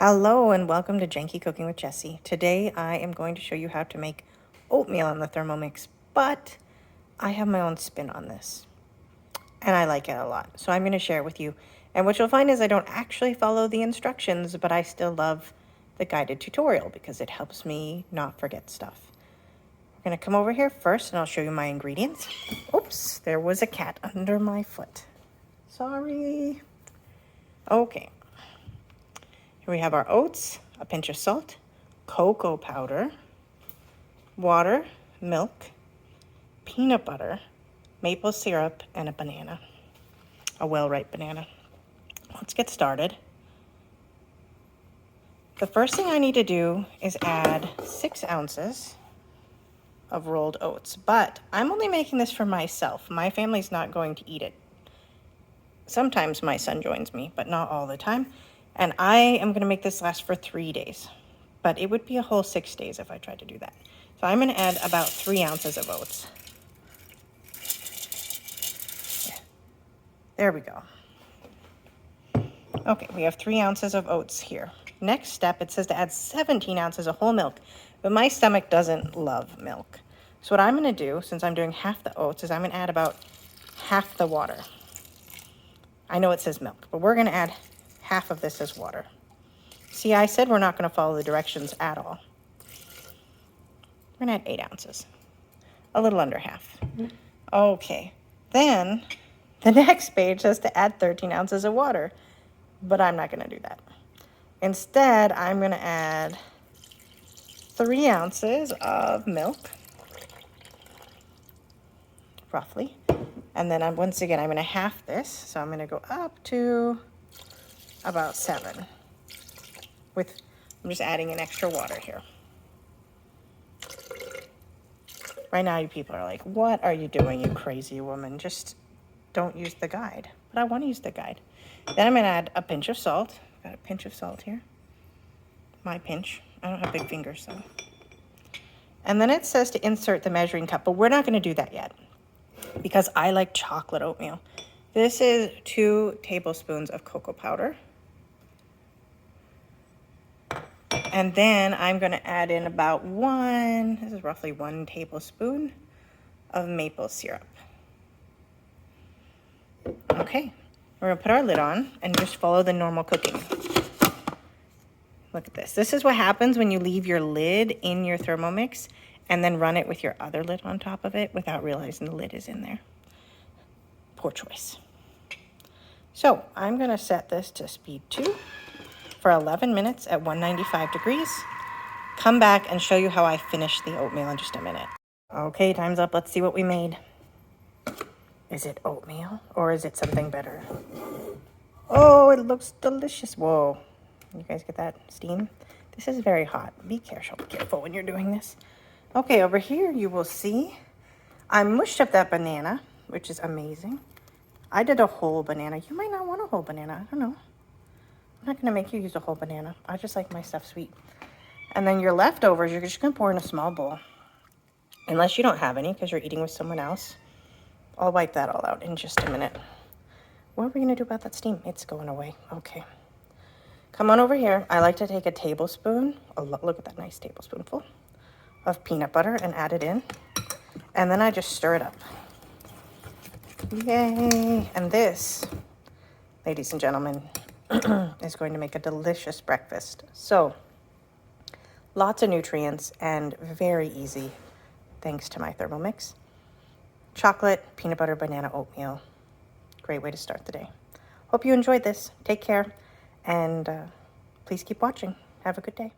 Hello and welcome to Janky Cooking with Jessie. Today I am going to show you how to make oatmeal on the Thermomix, but I have my own spin on this and I like it a lot. So I'm going to share it with you. And what you'll find is I don't actually follow the instructions, but I still love the guided tutorial because it helps me not forget stuff. We're going to come over here first and I'll show you my ingredients. Oops, there was a cat under my foot. Sorry. Okay. Here we have our oats, a pinch of salt, cocoa powder, water, milk, peanut butter, maple syrup, and a banana, a well-ripe banana. Let's get started. The first thing I need to do is add 6 ounces of rolled oats, but I'm only making this for myself. My family's not going to eat it. Sometimes my son joins me, but not all the time. And I am going to make this last for 3 days, but it would be a whole 6 days if I tried to do that. So I'm going to add about 3 ounces of oats. There we go. Okay, we have 3 ounces of oats here. Next step, it says to add 17 ounces of whole milk, but my stomach doesn't love milk. So what I'm going to do, since I'm doing half the oats, is I'm going to add about half the water. I know it says milk, but we're going to add half of this as water. See, I said we're not going to follow the directions at all. We're going to add 8 ounces, a little under half. Okay, then the next page says to add 13 ounces of water, but I'm not going to do that. Instead, I'm going to add 3 ounces of milk, roughly. And then once again, I'm going to half this, so I'm going to go up to about 7 I'm just adding an extra water here. Right now you people are like, what are you doing, you crazy woman? Just don't use the guide. But I want to use the guide. Then I'm going to add a pinch of salt. Got a pinch of salt here. My pinch. I don't have big fingers, so. And then it says to insert the measuring cup, but we're not going to do that yet because I like chocolate oatmeal. This is 2 tablespoons of cocoa powder. And then I'm going to add in about this is roughly 1 tablespoon of maple syrup. Okay, we're going to put our lid on and just follow the normal cooking. Look at this. This is what happens when you leave your lid in your Thermomix and then run it with your other lid on top of it without realizing the lid is in there. Poor choice. So I'm going to set this to speed 2. For 11 minutes at 195 degrees. Come back and show you how I finish the oatmeal in just a minute. Okay, time's up. Let's see what we made. Is it oatmeal or is it something better? Oh, it looks delicious. Whoa, you guys get that steam? This is very hot. Be careful when you're doing this. Okay, over here you will see I mushed up that banana, which is amazing. I did a whole banana. You might not want a whole banana. I don't know. I'm not going to make you use a whole banana. I just like my stuff sweet. And then your leftovers, you're just going to pour in a small bowl. Unless you don't have any because you're eating with someone else. I'll wipe that all out in just a minute. What are we going to do about that steam? It's going away. Okay. Come on over here. I like to take a tablespoon, look at that nice tablespoonful, of peanut butter and add it in. And then I just stir it up. Yay! And this, ladies and gentlemen, is going to make a delicious breakfast. So, lots of nutrients and very easy thanks to my Thermomix. Chocolate, peanut butter, banana, oatmeal. Great way to start the day. Hope you enjoyed this. Take care and please keep watching. Have a good day.